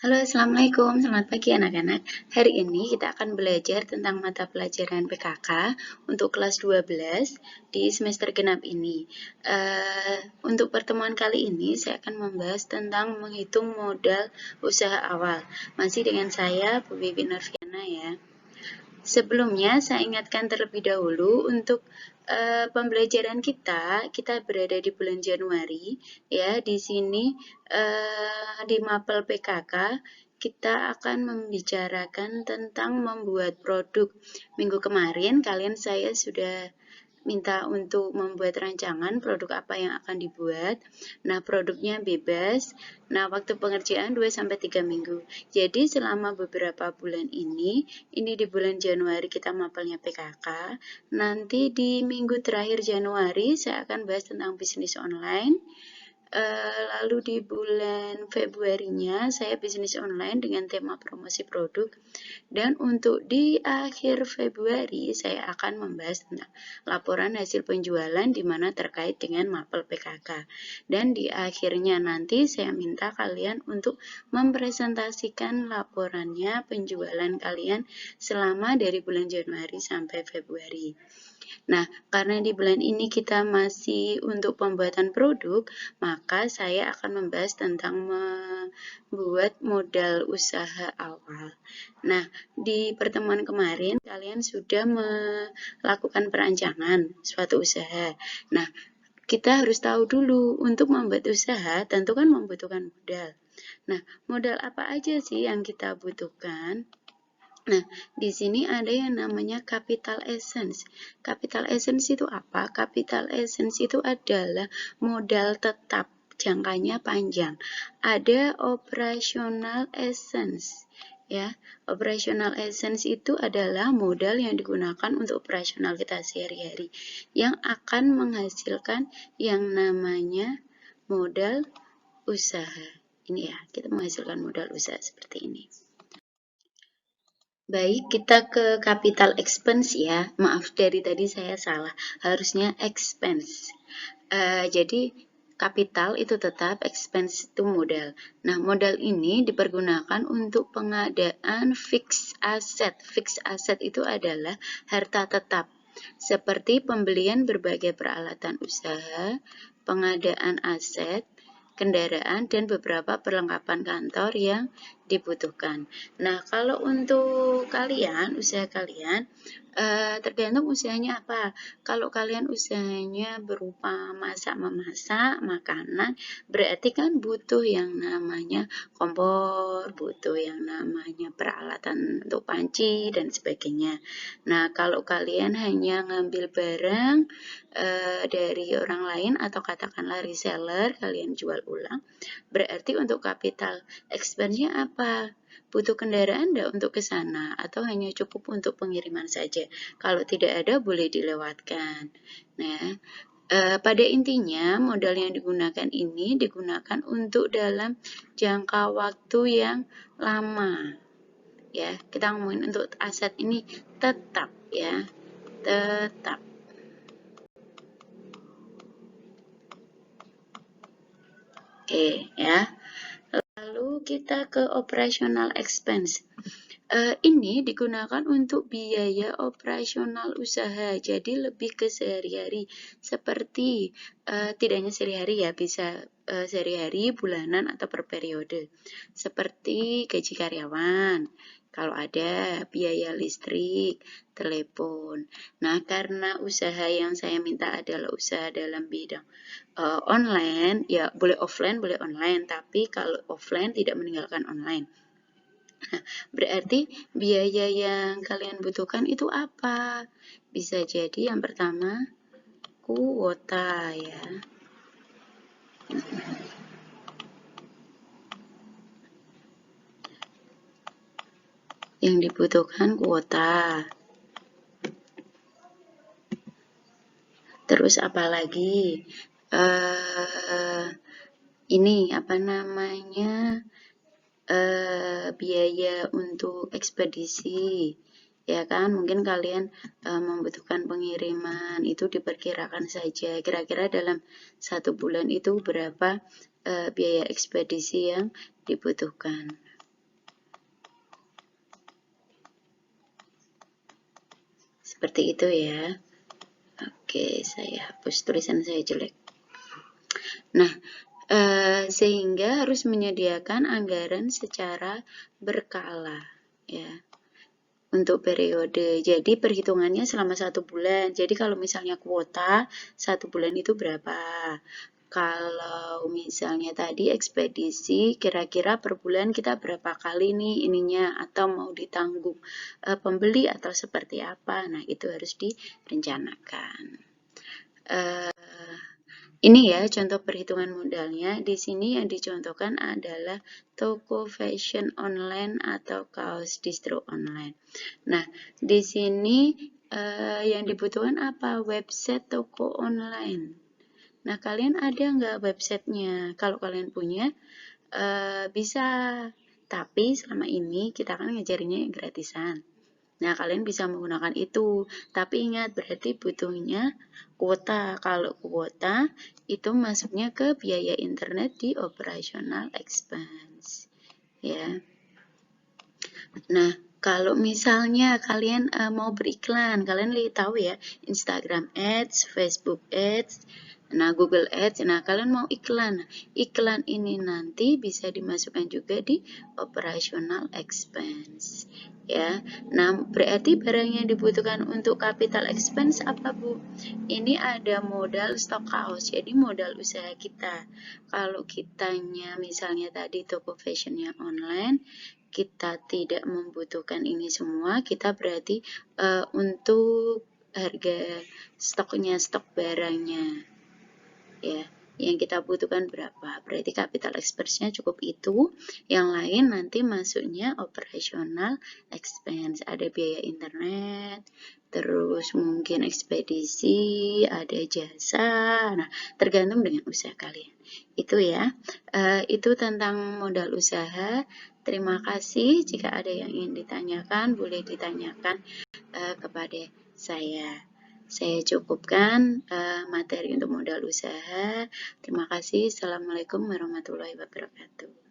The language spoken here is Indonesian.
Halo, Assalamualaikum. Selamat pagi anak-anak. Hari ini kita akan belajar tentang mata pelajaran PKK untuk kelas 12 di semester genap ini. Untuk pertemuan kali ini, saya akan membahas tentang menghitung modal usaha awal. Masih dengan saya, Bu Bibi Norviana ya. Sebelumnya, saya ingatkan terlebih dahulu untuk pembelajaran kita berada di bulan Januari ya. Di sini di mapel PKK kita akan membicarakan tentang membuat produk. Minggu kemarin saya sudah minta untuk membuat rancangan produk apa yang akan dibuat. Nah, produknya bebas. Nah, waktu pengerjaan 2-3 minggu. Jadi, selama beberapa bulan ini di bulan Januari kita mapelnya PKK. Nanti di minggu terakhir Januari saya akan bahas tentang bisnis online. Lalu di bulan Februarinya saya bisnis online dengan tema promosi produk. Dan untuk di akhir Februari saya akan membahas tentang laporan hasil penjualan di mana terkait dengan mapel PKK. Dan di akhirnya nanti saya minta kalian untuk mempresentasikan laporannya penjualan kalian selama dari bulan Januari sampai Februari. Nah, karena di bulan ini kita masih untuk pembuatan produk, maka saya akan membahas tentang membuat modal usaha awal. Nah, di pertemuan kemarin kalian sudah melakukan perancangan suatu usaha. Nah, kita harus tahu dulu untuk membuat usaha tentu kan membutuhkan modal. Nah, modal apa aja sih yang kita butuhkan? Nah, di sini ada yang namanya capital essence. Capital essence itu apa? Capital essence itu adalah modal tetap, jangkanya panjang. Ada operational essence. Ya, operational essence itu adalah modal yang digunakan untuk operasional kita sehari-hari yang akan menghasilkan yang namanya modal usaha. Ini ya, kita menghasilkan modal usaha seperti ini. Baik, kita ke capital expense ya. Maaf, dari tadi saya salah. Harusnya expense. Jadi, kapital itu tetap, expense itu modal. Nah, modal ini dipergunakan untuk pengadaan fixed asset. Fixed asset itu adalah harta tetap. Seperti pembelian berbagai peralatan usaha, pengadaan aset, kendaraan, dan beberapa perlengkapan kantor yang dibutuhkan. Nah, kalau untuk kalian, usaha kalian, tergantung usahanya apa. Kalau kalian usahanya berupa masak-memasak makanan, berarti kan butuh yang namanya kompor, butuh yang namanya peralatan untuk panci, dan sebagainya. Nah, kalau kalian hanya ngambil barang dari orang lain atau katakanlah reseller, kalian jual ulang, berarti untuk capital expense-nya apa? Butuh kendaraan enggak untuk ke sana atau hanya cukup untuk pengiriman saja? Kalau tidak ada boleh dilewatkan. Nah, pada intinya modal yang digunakan ini digunakan untuk dalam jangka waktu yang lama. Ya, kita ngomongin untuk aset ini tetap ya, tetap. Oke ya. Lalu kita ke operational expense. Ini digunakan untuk biaya operasional usaha, jadi lebih ke sehari-hari. Seperti tidak hanya sehari-hari ya, bisa sehari-hari, bulanan, atau per periode. Seperti gaji karyawan, kalau ada biaya listrik, telepon. Nah, karena usaha yang saya minta adalah usaha dalam bidang online, ya boleh offline, boleh online, tapi kalau offline tidak meninggalkan online. Nah, berarti biaya yang kalian butuhkan itu apa? Bisa jadi yang pertama, kuota ya. Yang dibutuhkan kuota. Terus apa lagi? Ini apa namanya? Biaya untuk ekspedisi. Ya kan, mungkin kalian membutuhkan pengiriman, itu diperkirakan saja. Kira-kira dalam 1 bulan itu berapa biaya ekspedisi yang dibutuhkan. Seperti itu ya. Oke, saya hapus tulisan saya jelek. Nah, sehingga harus menyediakan anggaran secara berkala ya untuk periode. Jadi perhitungannya selama 1 bulan. Jadi kalau misalnya kuota 1 bulan itu berapa? Kalau misalnya tadi ekspedisi, kira-kira per bulan kita berapa kali nih ininya, atau mau ditanggung pembeli atau seperti apa? Nah, itu harus direncanakan. Ini ya contoh perhitungan modalnya. Di sini yang dicontohkan adalah toko fashion online atau kaos distro online. Nah, di sini yang dibutuhkan apa? Website toko online. Nah, kalian ada nggak websitenya? Kalau kalian punya, bisa. Tapi selama ini kita kan ngejarinya yang gratisan. Nah, kalian bisa menggunakan itu. Tapi ingat, berarti butuhnya kuota. Kalau kuota, itu masuknya ke biaya internet di operational expense. Ya. Nah, kalau misalnya kalian mau beriklan, kalian lihat tahu ya, Instagram Ads, Facebook Ads, nah Google Ads, nah kalian mau iklan. Iklan ini nanti bisa dimasukkan juga di operational expense. Ya, nah berarti barang yang dibutuhkan untuk capital expense apa Bu? Ini ada modal stock house, jadi modal usaha kita. Kalau kitanya misalnya tadi toko fashionnya online, kita tidak membutuhkan ini semua, kita berarti untuk harga stoknya, stok barangnya, ya, yang kita butuhkan berapa? Berarti capital expense-nya cukup itu, yang lain nanti masuknya operational expense, ada biaya internet, terus mungkin ekspedisi, ada jasa, nah tergantung dengan usaha kalian. Itu ya, itu tentang modal usaha. Terima kasih. Jika ada yang ingin ditanyakan, boleh ditanyakan kepada saya. Saya cukupkan materi untuk modal usaha. Terima kasih. Assalamualaikum warahmatullahi wabarakatuh.